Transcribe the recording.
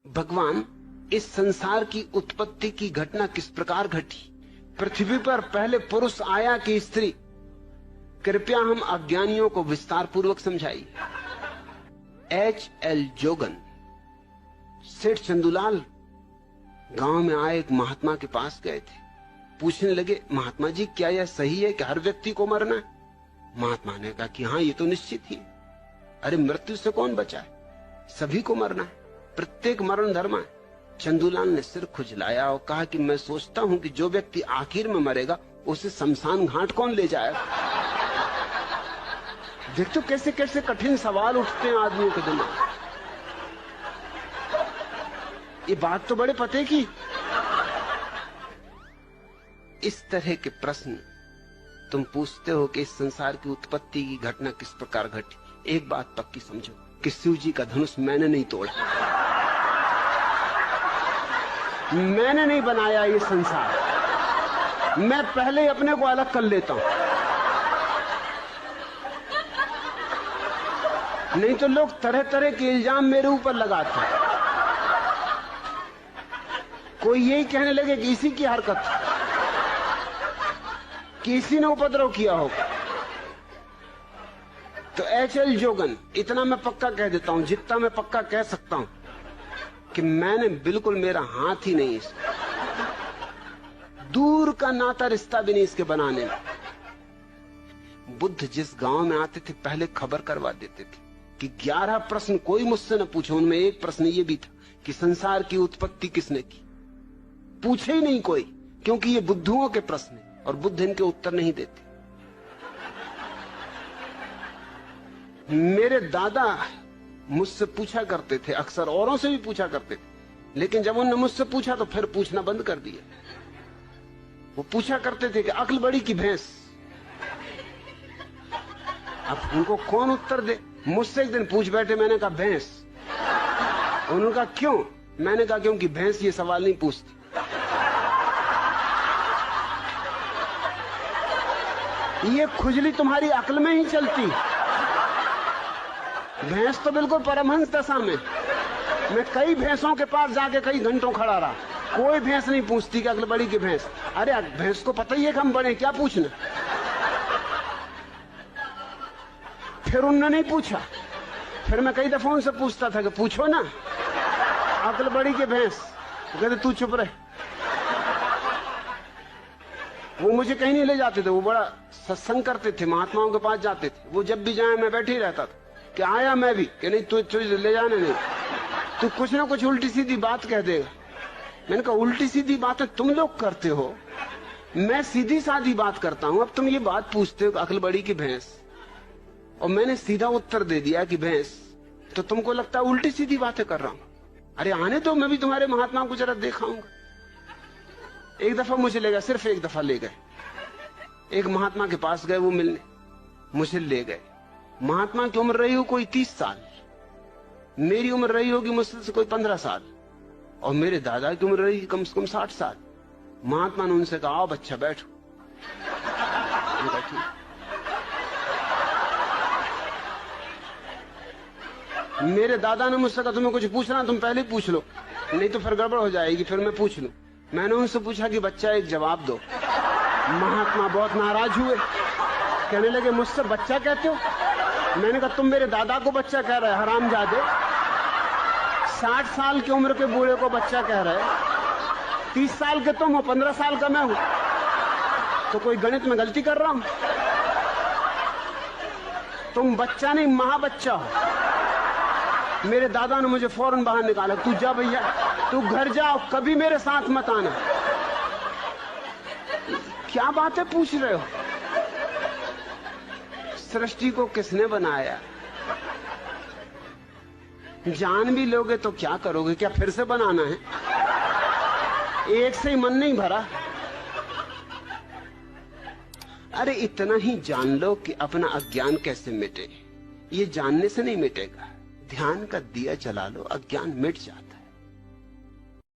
भगवान, इस संसार की उत्पत्ति की घटना किस प्रकार घटी? पृथ्वी पर पहले पुरुष आया कि स्त्री? कृपया हम अज्ञानियों को विस्तार पूर्वक समझाइए। H.L. जोगन, सेठ चंदूलाल गांव में आए एक महात्मा के पास गए थे। पूछने लगे, महात्मा जी क्या यह सही है कि हर व्यक्ति को मरना है? महात्मा ने कहा कि हाँ, ये तो निश्चित ही। अरे मृत्यु से कौन बचा है? सभी को मरना है, प्रत्येक मरण धर्म है। चंदूलाल ने सिर खुजलाया और कहा कि मैं सोचता हूं कि जो व्यक्ति आखिर में मरेगा उसे शमशान घाट कौन ले जाएगा? देख तो कैसे कैसे कठिन सवाल उठते हैं आदमियों के दिमाग। ये बात तो बड़े पते की। इस तरह के प्रश्न तुम पूछते हो कि इस संसार की उत्पत्ति की घटना किस प्रकार घटी। एक बात पक्की समझो कि शिव जी का धनुष मैंने नहीं तोड़ा, मैंने नहीं बनाया ये संसार। मैं पहले ही अपने को अलग कर लेता हूं, नहीं तो लोग तरह तरह के इल्जाम मेरे ऊपर लगाते हैं। कोई यही कहने लगे कि इसी की हरकत, कि इसी ने उपद्रव किया होगा। तो H.L. जोगन, इतना मैं पक्का कह देता हूं, जितना मैं पक्का कह सकता हूं कि मैंने बिल्कुल, मेरा हाथ ही नहीं इसका, दूर का नाता रिश्ता भी नहीं इसके बनाने में। बुद्ध जिस गांव में आते थे पहले खबर करवा देते थे कि 11 प्रश्न कोई मुझसे न पूछे। उनमें एक प्रश्न ये भी था कि संसार की उत्पत्ति किसने की? पूछे ही नहीं कोई, क्योंकि ये बुद्धुओं के प्रश्न हैं और बुद्ध इनके उत्तर नहीं देते। मेरे दादा मुझसे पूछा करते थे, अक्सर औरों से भी पूछा करते थे, लेकिन जब उन्होंने मुझसे पूछा तो फिर पूछना बंद कर दिया। वो पूछा करते थे कि अक्ल बड़ी की भैंस। अब उनको कौन उत्तर दे? मुझसे एक दिन पूछ बैठे, मैंने कहा भैंस। उन्होंने कहा क्यों? मैंने कहा क्योंकि भैंस ये सवाल नहीं पूछती। ये खुजली तुम्हारी अक्ल में ही चलती। भैंस तो बिल्कुल परमहंस दशा में। मैं कई भैंसों के पास जाके कई घंटों खड़ा रहा, कोई भैंस नहीं पूछती कि अक्ल बड़ी की भैंस। अरे भैंस को पता ही है कि हम बड़े, क्या पूछना? फिर उन्होंने नहीं पूछा। फिर मैं कई दफा उनसे पूछता था कि पूछो ना, अक्ल बड़ी की भैंस। कहते तू चुप रहे। वो मुझे कहीं नहीं ले जाते थे, वो बड़ा सत्संग करते थे, महात्माओं के पास जाते थे। वो जब भी जाए मैं बैठे ही रहता था कि आया मैं भी, कि नहीं तू ले जाने नहीं, तू कुछ ना कुछ उल्टी सीधी बात कह देगा। मैंने कहा उल्टी सीधी बातें तुम लोग करते हो, मैं सीधी सादी बात करता हूं। अब तुम ये बात पूछते हो अक्ल बड़ी की भैंस, और मैंने सीधा उत्तर दे दिया कि भैंस, तो तुमको लगता है उल्टी सीधी बातें कर रहा हूं। अरे आने दो, मैं भी तुम्हारे महात्मा को जरा दिखाऊंगा। एक दफा मुझे ले गए, सिर्फ एक दफा ले गए। एक महात्मा के पास गए वो मिलने, मुझे ले गए। महात्मा की उम्र रही हो कोई 30 साल, मेरी उम्र रही होगी मुझसे से कोई 15 साल, और मेरे दादा की उम्र रही कम से कम 60 साल। महात्मा ने उनसे कहा आओ बच्चा बैठो। मेरे दादा ने मुझसे कहा तुम्हें कुछ पूछना तुम पहले पूछ लो, नहीं तो फिर गड़बड़ हो जाएगी, फिर मैं पूछ लूं। मैंने उनसे पूछा कि बच्चा एक जवाब दो। महात्मा बहुत नाराज हुए, कहने लगे मुझसे बच्चा कहते हो? मैंने कहा तुम मेरे दादा को बच्चा कह रहे हरामजादे, 60 साल की उम्र के बूढ़े को बच्चा कह रहे, 30 साल के तुम हो, 15 साल का मैं हूं, तो कोई गणित में गलती कर रहा हूं? तुम बच्चा नहीं महाबच्चा हो। मेरे दादा ने मुझे फौरन बाहर निकाला, तू जा भैया, तू घर जाओ, कभी मेरे साथ मत आना। क्या बातें पूछ रहे हो? सृष्टि को किसने बनाया? जान भी लोगे तो क्या करोगे? क्या फिर से बनाना है? एक से ही मन नहीं भरा। अरे इतना ही जान लो कि अपना अज्ञान कैसे मिटे। ये जानने से नहीं मिटेगा, ध्यान का दिया जला लो, अज्ञान मिट जाता।